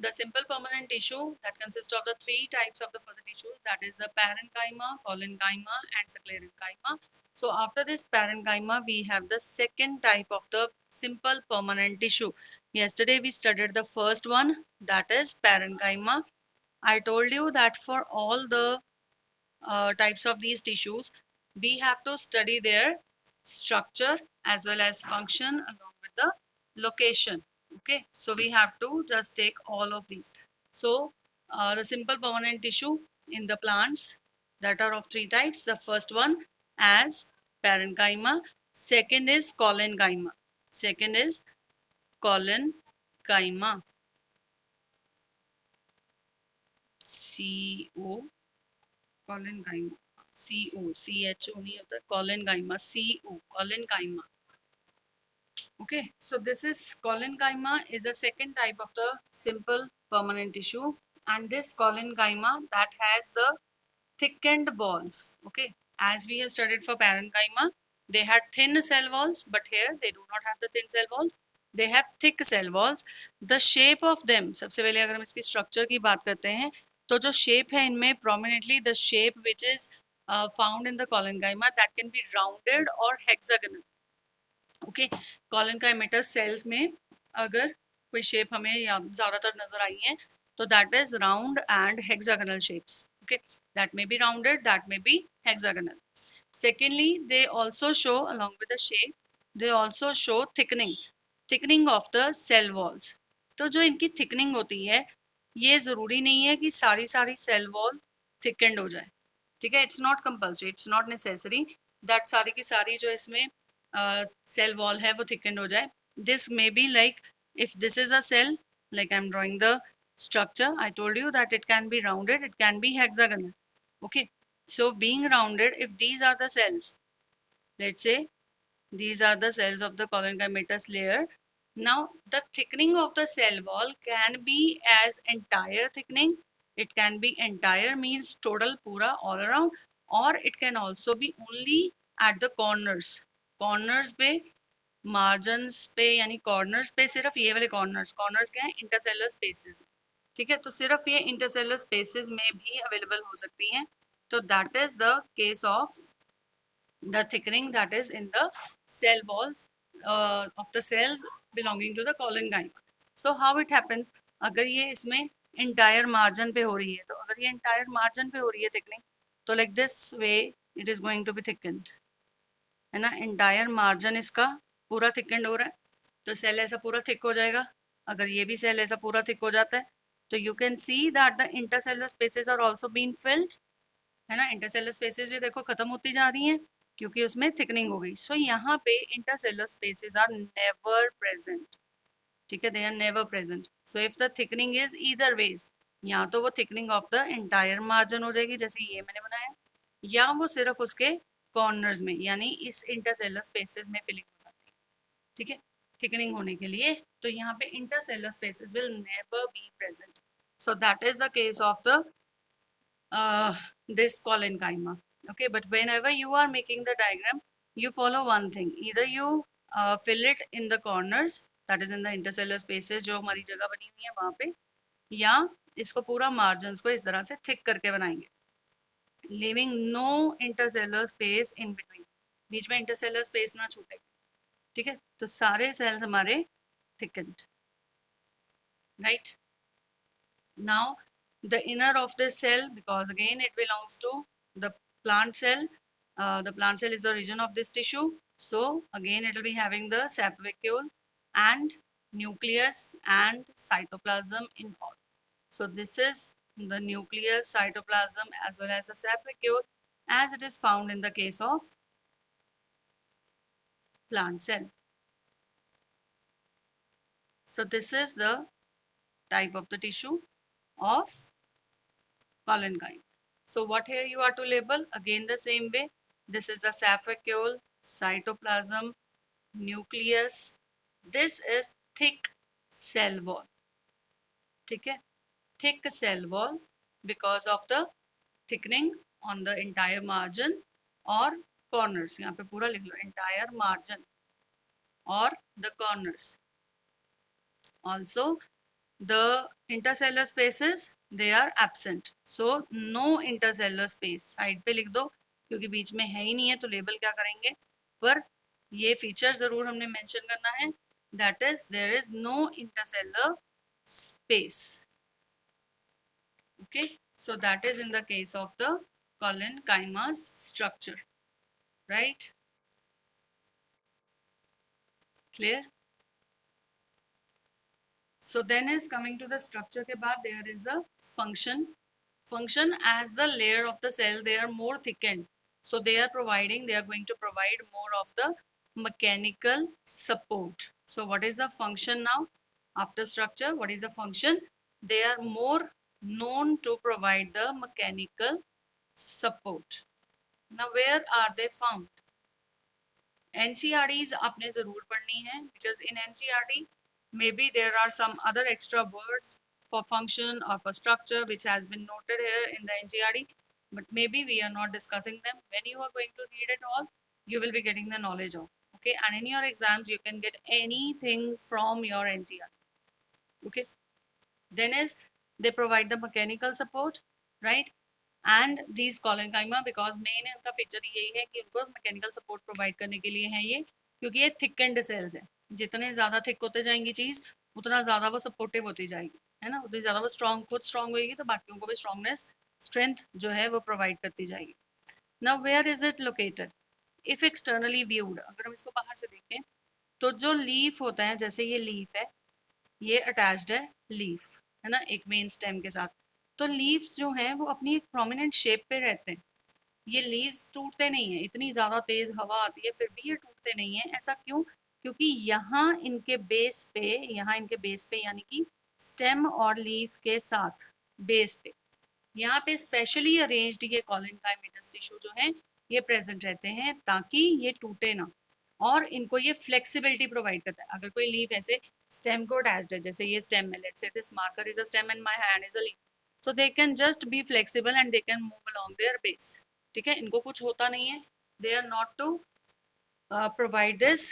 the simple permanent tissue that consists of the three types of the further tissue, that is the parenchyma, collenchyma, and sclerenchyma. So after this parenchyma, we have the second type of the simple permanent tissue. Yesterday we studied the first one, that is parenchyma. I told you that for all the types of these tissues, we have to study their structure as well as function along with the location. Okay, so we have to just take all of these. So the simple permanent tissue in the plants that are of three types. The first one as parenchyma, second is collenchyma, second is collenchyma, CO, collenchyma, CHO नहीं होता, collenchyma, CO, collenchyma. Okay, so this is collenchyma is a second type of the simple permanent tissue, and this collenchyma that has the thickened walls. Okay, as we have studied for parenchyma, they had thin cell walls, but here they do not have the thin cell walls, they have thick cell walls. The shape of them, सबसे पहले अगर हम इसकी structure की बात करते हैं, तो जो shape है इनमें prominently the shape which is found in the collenchyma, that can be rounded or hexagonal. Okay, collenchymatous cells में अगर कोई शेप हमें या ज्यादातर नजर आई है, तो that is round and hexagonal shapes. Okay, that may be rounded, that may be hexagonal. Secondly, they also show along with the shape, they also show thickening of the cell walls. तो जो इनकी thickening होती है, ये जरूरी नहीं है कि सारी सारी सेल वॉल थिकेंड हो जाए. ठीक है, it's not compulsory, it's not necessary that सारी की सारी जो इसमें सेल वॉल है वो थिकेंड हो जाए. This may be like, if this is a cell, like I'm drawing the structure, I told you that it can be rounded, it can be hexagonal. Okay, so being rounded, if these are the cells, let's say these are the cells of the collenchymatous layer, now the thickening of the cell wall can be as entire thickening, it can be entire means total pura all around, or it can also be only at the corners पे, margins पे, यानी corners पे सिर्फ ये वाले corners, corners क्या है, intercellular spaces. ठीक है, तो सिर्फ ये इंटरसेलर स्पेसेस में भी अवेलेबल हो सकती हैं. तो that is the case of the thickening that is in the cell walls of the cells belonging to the collenchyma. So how it happens, अगर ये इसमें entire margin पे हो रही है, तो अगर ये entire margin पे हो रही है thickening, तो like this way it is going to be thickened, है ना. entire margin इसका पूरा thickened हो रहा है, तो सेल ऐसा पूरा थिक हो जाएगा. अगर ये भी सेल ऐसा पूरा थिक हो जाता है, तो you can see that the intercellular spaces are also being filled, है ना. इंटरसेलुलर स्पेसेस भी देखो खत्म होती जा रही हैं क्योंकि उसमें थिकनिंग हो गई. सो यहाँ पे intercellular spaces are never present. ठीक है, they are never present. So if the thickening is either way, या तो वो thickening of the entire margin हो जाएगी जैसे ये मैंने बनाया, या वो सिर्फ उसके कॉर्नर्स में यानी इस इंटरसेलुलर स्पेसेस में फिलिंग हो जाती है. ठीक है, थिकनिंग होने के लिए, तो यहाँ पे intercellular spaces will never be present. So that is the case of the this collenchyma. Okay, but whenever you are making the diagram, you follow one thing, either you fill it in the corners, that is in the intercellular spaces जो हमारी जगह बनी हुई है वहां पे, या इसको पूरा margins को इस तरह से thick करके बनाएंगे, leaving no intercellular space in between, बीच में intercellular space ना छूटे. ठीक है, तो सारे cells हमारे thickened, right. Now the inner of the cell, because again it belongs to the plant cell, the plant cell is the region of this tissue, so again it will be having the sap vacuole and nucleus and cytoplasm in all. So this is the nucleus, cytoplasm as well as the sap vacuole as it is found in the case of plant cell. So this is the type of the tissue of collenchyma. So what here you are to label? Again the same way. This is the sap vacuole, cytoplasm, nucleus. This is thick cell wall. ठीक है? Thick cell wall because of the thickening on the entire margin or corners. यहाँ पे पूरा लिख लो, entire margin or the corners. Also the intercellular spaces they are absent, so no intercellular space. Side पे लिख दो क्योंकि बीच में है ही नहीं है, तो लेबल क्या करेंगे, पर ये फीचर जरूर हमने मेंशन करना है, that is there is no intercellular space. Okay, so that is in the case of the collenchyma's structure, right? Clear? So then is coming to the structure के बाद there is a function. Function, as the layer of the cell they are more thickened, so they are going to provide more of the mechanical support. So what is the function now after structure? What is the function? They are more known to provide the mechanical support. Now where are they found? NCRTs आपने जरूर पढ़नी है, because in NCRT maybe there are some other extra words for function or for structure which has been noted here in the NCRT, but maybe we are not discussing them. When you are going to read it all, you will be getting the knowledge of. Okay, and in your exams you can get anything from your NCRT. Okay, then is they provide the mechanical support, right? And these collenchyma because main इनका feature यही है कि उनको mechanical support provide करने के लिए है ये, क्योंकि ये थिक एंड सेल्स है, जितने ज्यादा थिक होते जाएंगी चीज उतना ज्यादा वो सपोर्टिव होती जाएगी, है ना, उतनी ज्यादा वो स्ट्रॉन्ग, खुद स्ट्रॉन्ग होगी तो बाकियों को भी स्ट्रॉन्गनेस स्ट्रेंथ जो है वो प्रोवाइड करती जाएगी. Now where is it located? If externally viewed, अगर हम इसको बाहर से देखें तो जो लीफ होता है, जैसे ये लीफ है, ये अटैच्ड है लीफ, है ना, एक मेन स्टेम के साथ, तो लीव्स जो हैं वो अपनी एक प्रोमिनेंट शेप पे रहते हैं. ये लीव्स टूटते नहीं है, इतनी ज्यादा तेज हवा आती है फिर भी ये टूटते नहीं है. ऐसा क्यों? क्योंकि यहाँ इनके बेस पे यानी कि स्टेम और लीफ के साथ बेस पे यहाँ पे स्पेशली अरेंज्ड ये कॉलेनकाइमेटस टिश्यू जो है ये प्रेजेंट रहते हैं ताकि ये टूटे ना, और इनको ये फ्लेक्सिबिलिटी प्रोवाइड करता है. अगर कोई लीफ ऐसे स्टेम को अटैच्ड है, जैसे ये स्टेम है, let's say this marker is a stem and my hand is a leaf, so they can just be flexible and they can move along their base. ठीक है, इनको कुछ होता नहीं है, they are not to provide this,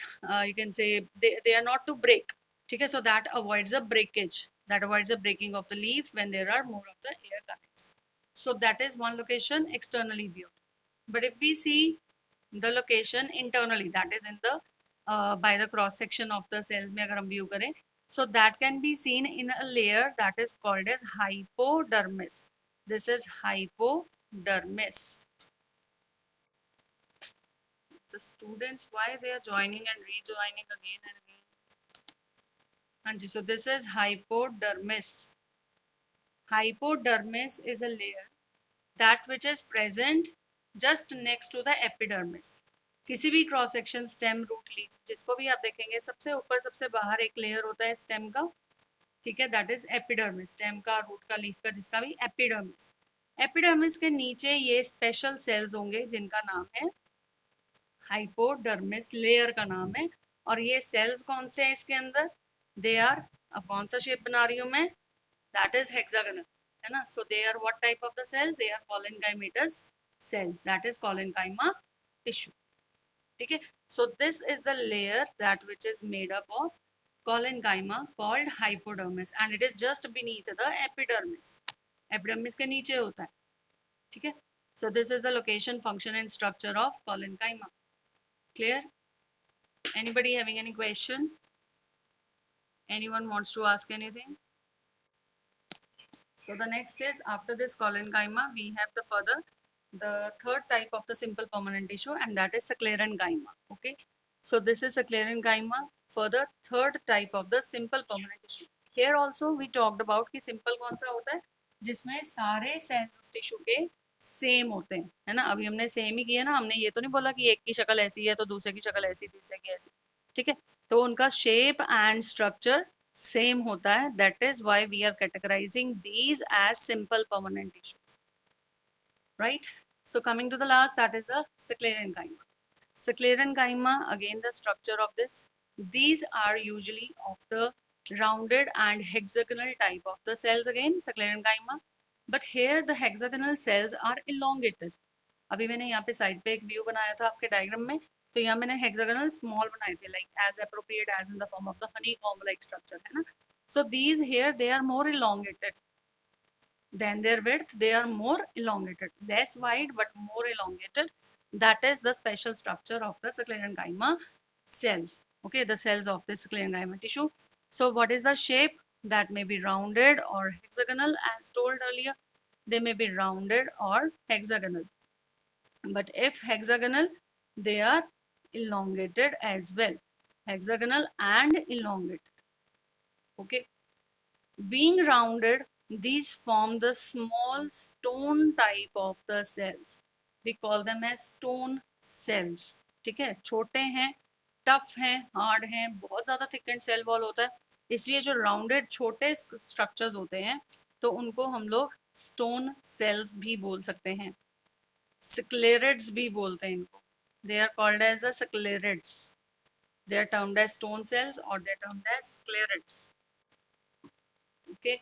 you can say they are not to break. ठीक है, so that avoids the breakage, that avoids the breaking of the leaf when there are more of the air currents. So that is one location externally viewed. But if we see the location internally, that is in the by the cross section of the cells में अगर हम view करें, so that can be seen in a layer that is called as hypodermis. This is hypodermis. The students, why they are joining and rejoining again and again? Anji, so this is hypodermis. Hypodermis is a layer that which is present just next to the epidermis. किसी भी cross section, stem, root, leaf, जिसको भी आप देखेंगे सबसे ऊपर सबसे बाहर एक लेयर होता है स्टेम का, ठीक है, दैट इज एपिडर्मिस. स्टेम का, रूट का, लीफ का, जिसका भी एपिडर्मिस. एपिडर्मिस के नीचे ये स्पेशल सेल्स होंगे जिनका नाम है हाइपोडर्मिस, लेयर का नाम है. और ये सेल्स कौन से हैं इसके अंदर? दे आर, अब कौन सा शेप बना रही हूं मैं, दैट इज हेक्सागोनल, है ना. So they are what type of the cells? They are collenchymatous cells, that is collenchyma tissue. ठीक है, so this is the layer that which is made up of collenchyma called hypodermis and it is just beneath the epidermis. Epidermis के नीचे होता है. ठीक है, so this is the location, function and structure of collenchyma. Clear? Anybody having any question? Anyone wants to ask anything? So the next is, after this collenchyma we have the third type of the simple permanent tissue, and that is sclerenchyma. Okay, so this is sclerenchyma, further third type of the simple permanent tissue. Here also we talked about कि simple कौन सा होता है, जिसमें सारे cells उस tissue के same होते हैं, है ना. अभी हमने सेम ही किया ना, हमने ये तो नहीं बोला कि एक की शक्ल ऐसी है तो दूसरे की शक्ल ऐसी, तीसरे की ऐसी. ठीक है, तो उनका शेप एंड स्ट्रक्चर सेम होता है. That is why we are categorising these as simple permanent tissues, right. So coming to the last, that is a sclerenchyma. Sclerenchyma, again the structure of this, these are usually of the rounded and hexagonal type of the cells, again sclerenchyma, but here the hexagonal cells are elongated. अभी मैंने यहाँ पे side पे एक view बनाया था आपके diagram में, तो यहाँ मैंने हेक्सागोनल स्मॉल बनाए थे, like as appropriate as in the form of the honeycomb like structure, है ना. So these here, they are more elongated than their width. They are more elongated, less wide but more elongated. That is the special structure of the sclerenchyma cells. Okay, the cells of the sclerenchyma tissue. So what is the shape? That may be rounded or hexagonal, as told earlier. They may be rounded or hexagonal, but if hexagonal, they are elongated as well. Hexagonal and elongated. Okay, being rounded, these form the small stone type of the cells. We call them as stone cells. ठीक है, छोटे हैं, tough हैं, hard हैं, बहुत ज्यादा thick and cell wall होता है, इसलिए जो राउंडेड छोटे स्ट्रक्चर्स होते हैं तो उनको हम लोग स्टोन सेल्स भी बोल सकते हैं. स्क्लेरिड्स भी बोलते हैं इनको. They are called as a sclerids. They are termed as stone cells or they are termed as sclerids. Okay.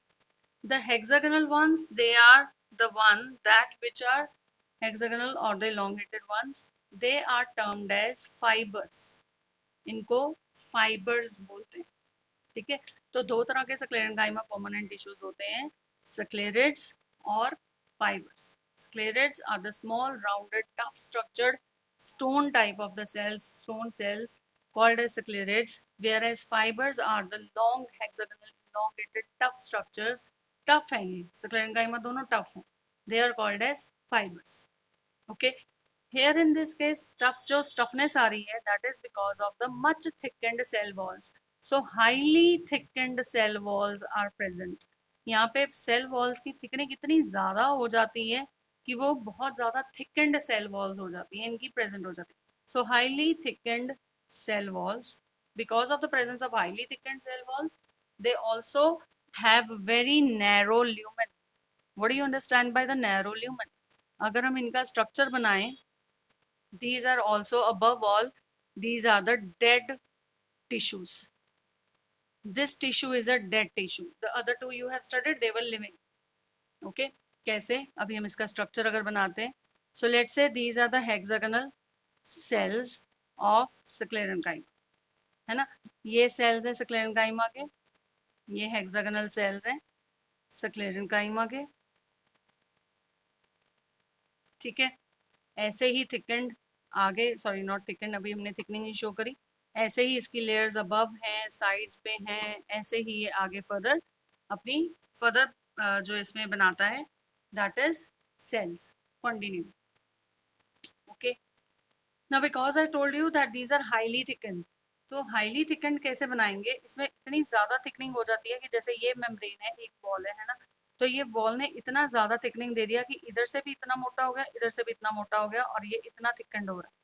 The hexagonal ones, they are the one that which are hexagonal or the elongated ones. They are termed as fibers. इनको fibers बोलते हैं. ठीक है, तो दो तरह के sclerenchyma permanent tissues होते हैं, sclerids और fibers. Sclerids are the small, rounded, tough structured stone type of the cells, stone cells called as sclerids, whereas fibers are the long, hexagonal, elongated, tough structures. Tough हैं ये, sclerenchyma दोनों tough हैं. They are called as fibers. Okay. Here in this case, जो toughness आ रही है, that is because of the much thickened cell walls. So highly thickened cell walls are present. यहाँ पे cell walls की thickening इतनी ज्यादा हो जाती है कि वो बहुत ज्यादा thickened cell walls हो जाती है, इनकी present हो जाती है. So highly thickened cell walls, because of the presence of highly thickened cell walls, they also have very narrow lumen. What do you understand by the narrow lumen? अगर हम इनका स्ट्रक्चर बनाएं, these are also above all, these are the dead tissues. This tissue is a dead tissue. The other two you have studied, they were living. Okay, कैसे? अभी हम इसका structure अगर बनाते हैं, so let's say these are the hexagonal cells of sclerenchyma, है ना? ये cells है sclerenchyma के, ये hexagonal cells हैं sclerenchyma के. ठीक है, ऐसे ही थिकेंड आगे, सॉरी नॉट थिकेंड, अभी हमने थिकनिंग ही शो करी. ऐसे ही इसकी लेयर्स अबव हैं, साइड्स पे हैं, ऐसे ही ये आगे फर्दर अपनी फर्दर जो इसमें बनाता है, that is cells. Continue. Okay, now because I told you that these are highly thickened, तो हाईली थिकेंड कैसे बनाएंगे? इसमें इतनी ज्यादा थिकनिंग हो जाती है कि जैसे ये मेम्ब्रेन है, एक वॉल है ना, तो ये वॉल ने इतना ज्यादा थिकनिंग दे दिया कि इधर से भी इतना मोटा हो गया, इधर से भी इतना मोटा हो गया, और ये इतना थिकनेड हो रहा है.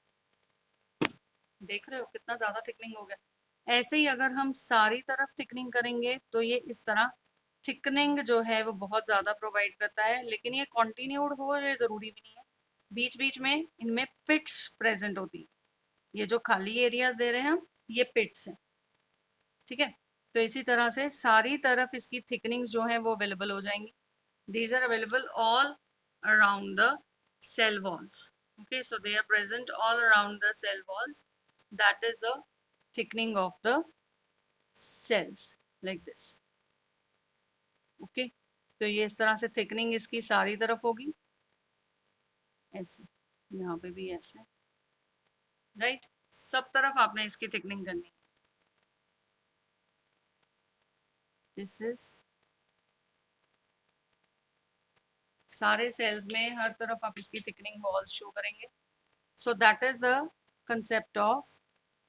देख रहे हो कितना ज्यादा थिकनिंग हो गया. ऐसे ही अगर हम सारी तरफ थिकनिंग करेंगे तो ये इस तरह थिकनिंग जो है वो बहुत ज्यादा प्रोवाइड करता है, लेकिन ये कॉन्टिन्यूड हो ये जरूरी भी नहीं है. बीच बीच में इनमें पिट्स प्रेजेंट होती है. ये जो खाली एरियाज दे रहे हैं हम, ये पिट्स हैं. ठीक है, तो इसी तरह से सारी तरफ इसकी थिकनिंग्स जो है वो अवेलेबल हो जाएंगी. These are available all around the cell walls. Okay, so they are present all around the cell walls. That is the thickening of the cells like this. Okay, तो ये इस तरह से थिकनिंग इसकी सारी तरफ होगी, ऐसे यहाँ पे भी ऐसे, राइट. सब तरफ आपने इसकी थिकनिंग करनी है. दिस इज सारे सेल्स में हर तरफ आप इसकी थिकनिंग वॉल्स शो करेंगे. So that is the concept of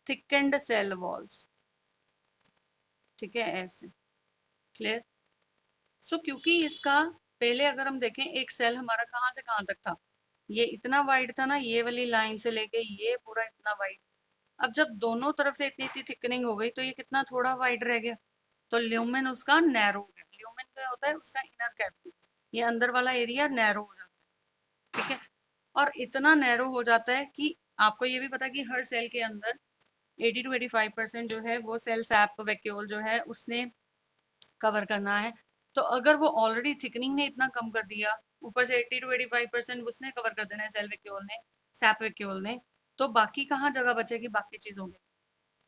thickened cell walls. ठीक है, ऐसे. क्लियर? सो क्योंकि इसका पहले अगर हम देखें, एक सेल हमारा कहाँ से कहाँ तक था, ये इतना वाइड था ना, ये वाली लाइन से लेके ये पूरा इतना वाइड. अब जब दोनों तरफ से इतनी इतनी थिकनिंग हो गई तो ये कितना थोड़ा वाइड रह गया, तो ल्यूमेन उसका नैरो हो गया. ल्यूमेन क्या होता है? उसका इनर कैविटी, ये अंदर वाला एरिया नैरो हो जाता है. ठीक है, और इतना नैरो हो जाता है कि आपको ये भी पता है कि हर सेल के अंदर 80 to 85% जो है वो सेल सैप वैक्यूल जो है उसने कवर करना है. तो अगर वो ऑलरेडी थिकनिंग ने इतना कम कर दिया, ऊपर से 80 to 85% उसने कवर कर देना है सेल वैक्यूल ने, सैप वैक्यूल ने, तो बाकी कहाँ जगह बचेगी बाकी चीजों में?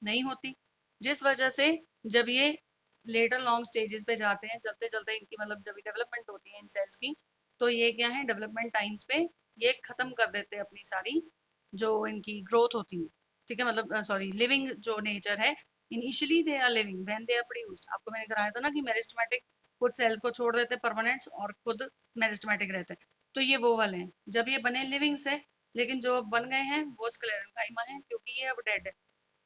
नहीं होती. जिस वजह से जब ये लेटर लॉन्ग स्टेजेस पे जाते हैं, चलते चलते इनकी मतलब जब डेवलपमेंट होती है इन सेल्स की, तो ये क्या है डेवलपमेंट टाइम्स पे ये खत्म कर देते हैं अपनी सारी जो इनकी ग्रोथ होती है, ठीक है, मतलब सॉरी लिविंग जो नेचर है। Initially they are living when they are produced, आपको मैंने कराया था ना कि मेरिस्टेमेटिक कुछ सेल्स को छोड़ देते परमानेंट्स और खुद मेरिस्टेमेटिक रहते हैं, तो ये वो वाले हैं जब ये बने लिविंग से, लेकिन जो बन गए हैं वो स्क्लेरेंकाइमा है क्योंकि ये अब डेड है,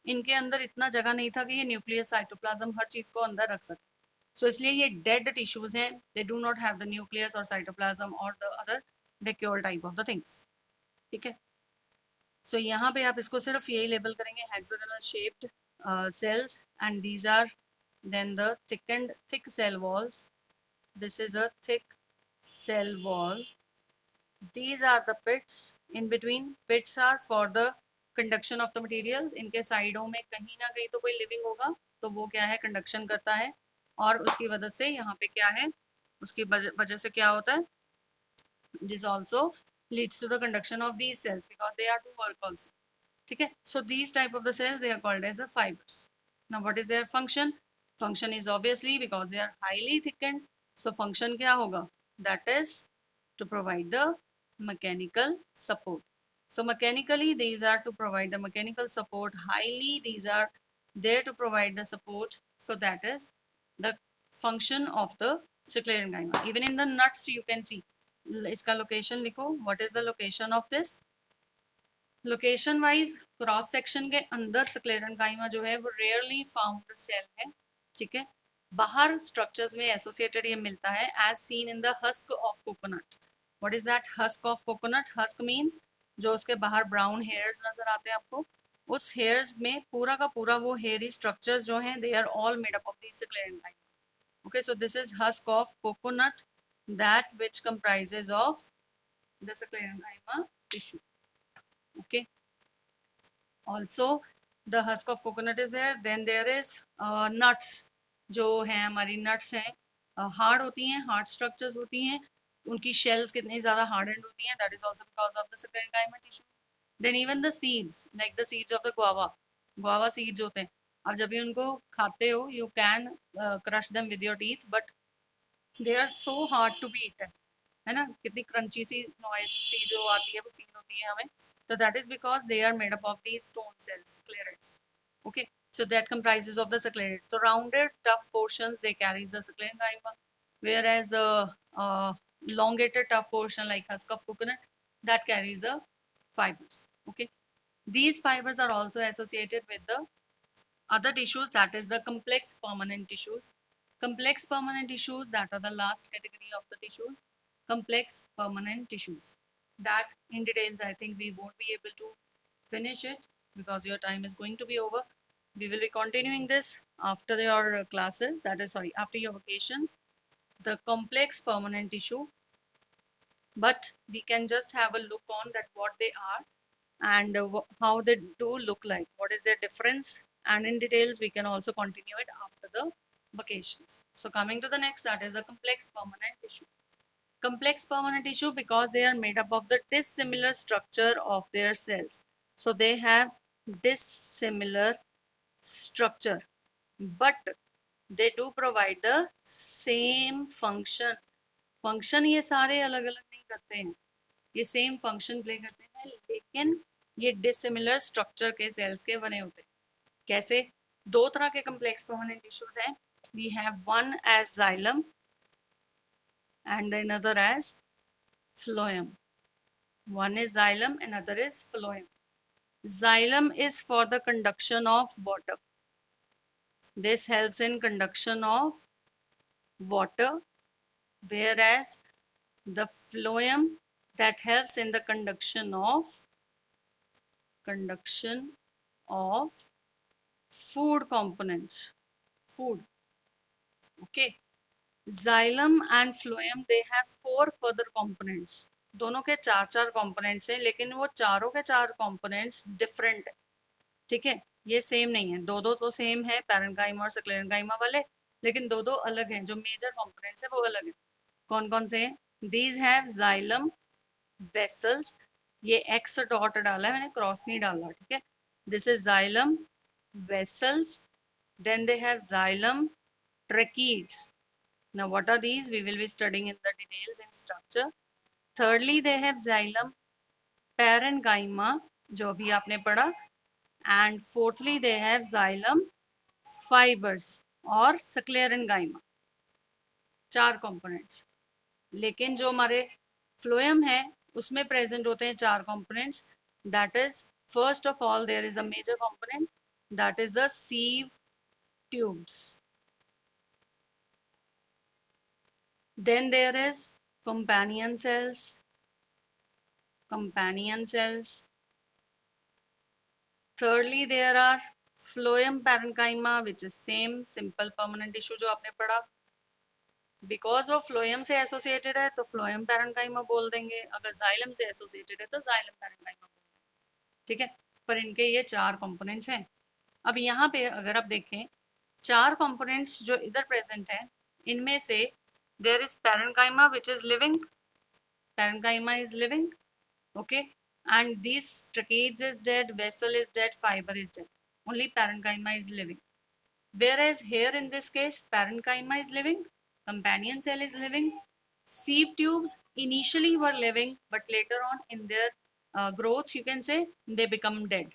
इनके अंदर इतना जगह नहीं था कि ये न्यूक्लियस साइटोप्लाज्म हर चीज को अंदर रख सके, सो इसलिए ये डेड टिश्यूज हैं, they do not have the nucleus और साइटोप्लाज्म और the other vacuole type of the things, ठीक है। सो यहाँ पे आप इसको सिर्फ यही लेबल करेंगे hexagonal shaped cells, and these are then the thickened thick cell walls. This is a thick cell wall. These are the pits in between. Pits are for the conduction of the materials. इनके साइडों में कहीं ना कहीं तो कोई living होगा, तो वो क्या है कंडक्शन करता है, और उसकी वजह से यहाँ पे क्या है, उसकी वजह से क्या होता है, this also leads to the conduction of these cells because they are to work also, ठीक है। So these type of the cells they are called as the fibers. Now what is their function? Function is obviously because they are highly thickened, so function क्या होगा, that is to provide the mechanical support. So mechanically these are to provide the mechanical support, highly these are there to provide the support, so that is the function of the sclerenchyma. Even in the nuts you can see, इसका location लिखो, what is the location of this? Location wise cross section के अंदर sclerenchyma जो है वो rarely found cell है, ठीक है। बाहर स्ट्रक्चर्स में एसोसिएटेड ये मिलता है as seen in the husk of coconut. What is that husk of coconut? Husk means जो उसके बाहर ब्राउन हेयर्स नजर आते हैं आपको, उस हेयर्स में पूरा का पूरा वो हेयरी स्ट्रक्चर्स जो हैं they are all made up of this sclerenchyma. Okay, so this is husk of coconut that which comprises of the sclerenchyma tissue. Okay, also the husk of coconut is there, then there is nuts, जो हैं हमारी nuts हैं, hard होती हैं, hard structures होती हैं, उनकी shells कितनी ज़्यादा hardened होती हैं, that is also because of the sclerenchyma tissue. Then even the seeds, like the seeds of the guava seeds होते हैं, अब जब भी उनको खाते हो you can crush them with your teeth, but they are so hard to be eaten, है ना, कितनी क्रंची सी नॉइस सी जो आती है वो फील होती है हमें, तो that is because they are made up of these stone cells sclerites. Okay, so that comprises of the sclerites. The rounded tough portions they carries the sclerenchyma, whereas the elongated tough portion like husk of coconut that carries the fibers. Okay, these fibers are also associated with the other tissues, that is the complex permanent tissues. Complex permanent tissues, that are the last category of the tissues. Complex permanent tissues. That in details, I think we won't be able to finish it because your time is going to be over. We will be continuing this after your classes, that is, sorry, after your vacations. The complex permanent tissue, but we can just have a look on that what they are and how they do look like, what is their difference, and in details we can also continue it after the vacations. So coming to the next, that is a complex permanent tissue. Complex permanent tissue because they are made up of the dissimilar structure of their cells. So they have dissimilar structure, but they do provide the same function. Function ये सारे अलग अलग नहीं करते हैं, ये same function play करते हैं, लेकिन ये डिसिमिलर स्ट्रक्चर के सेल्स के बने होते हैं। कैसे? दो तरह के कम्प्लेक्स परमानेंट टिश्यूज हैं, we have one as xylem and another as phloem. One is xylem, another is phloem. Xylem is for the conduction of water. This helps in conduction of water, whereas the phloem that helps in the conduction of food components. Food. Okay. Xylem and phloem they have 4 further components. दोनों के चार चार components हैं, लेकिन वो चारों के चार components different है, ठीक है, ये सेम नहीं है, दो दो तो सेम है पैरेन्काइमा और स्क्लेरेन्काइमा वाले, लेकिन दो दो अलग हैं, जो मेजर components है वो अलग है। कौन कौन से हैं? These have xylem vessels, ये X डॉट डाला है मैंने, क्रॉस नहीं डाला, ठीक है। This is xylem vessels, then they have xylem Tracheids. Now what are these? We will be studying in the details in structure. Thirdly, they have xylem parenchyma, जो भी आपने पढ़ा. And fourthly, they have xylem fibers और sclerenchyma. 4 components. लेकिन जो हमारे phloem है उसमें present होते हैं 4 components. That is, first of all, there is a major component, that is the sieve tubes. Then there is companion cells. Thirdly, there are phloem parenchyma, which is same simple permanent tissue जो आपने पढ़ा. Because of phloem से associated है तो phloem parenchyma बोल देंगे. अगर xylem से associated है तो xylem parenchyma. ठीक है, पर इनके ये 4 components हैं. अब यहाँ पे अगर आप देखें 4 components जो इधर present हैं, इनमें से there is parenchyma which is living. Parenchyma is living. Okay, and this tracheids is dead, vessel is dead, fiber is dead. Only parenchyma is living. Whereas here in this case, parenchyma is living, companion cell is living, sieve tubes initially were living, but later on in their growth, you can say they become dead.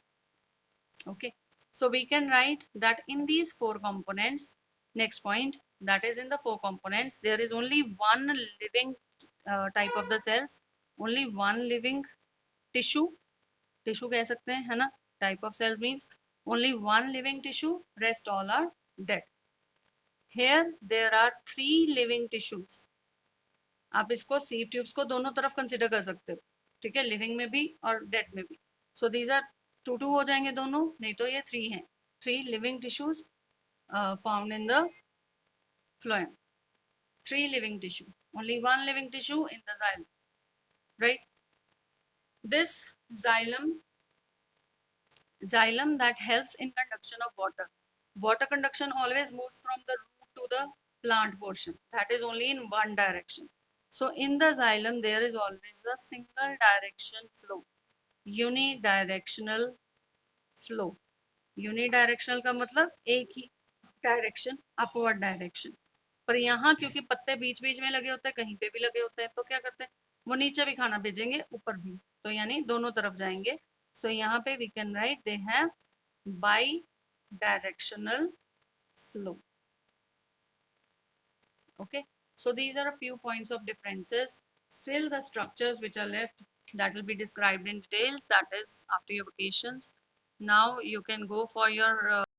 Okay, so we can write that in these 4 components, next point, that is in the 4 components, there is only one living type of the cells, only one living tissue कह सकते हैं, है ना. Type of cells means only one living tissue, rest all are dead. Here there are 3 living tissues. आप इसको sieve tubes को दोनों तरफ कंसिडर कर सकते हो, ठीक है, लिविंग में भी और डेड में भी. सो दीज आर 2 हो जाएंगे दोनों, नहीं तो ये 3 हैं. 3 living tissues found in the phloem. 3 living tissue, only one living tissue in the xylem, right? This xylem that helps in conduction of water. Water conduction always moves from the root to the plant portion. That is only in one direction. So in the xylem, there is always a single direction flow, unidirectional flow. Unidirectional का मतलब एक ही direction, upward direction. पर यहाँ क्योंकि पत्ते बीच बीच में लगे होते हैं, कहीं पे भी लगे होते हैं, तो क्या करते हैं, वो नीचे भी खाना भेजेंगे, ऊपर भी, तो यानी दोनों तरफ जाएंगे. सो यहाँ पे we can write they have bi directional flow. Okay, so these are a few points of differences. Still the structures which are left, that will be described in details, that is after your vacations. Now you can go for your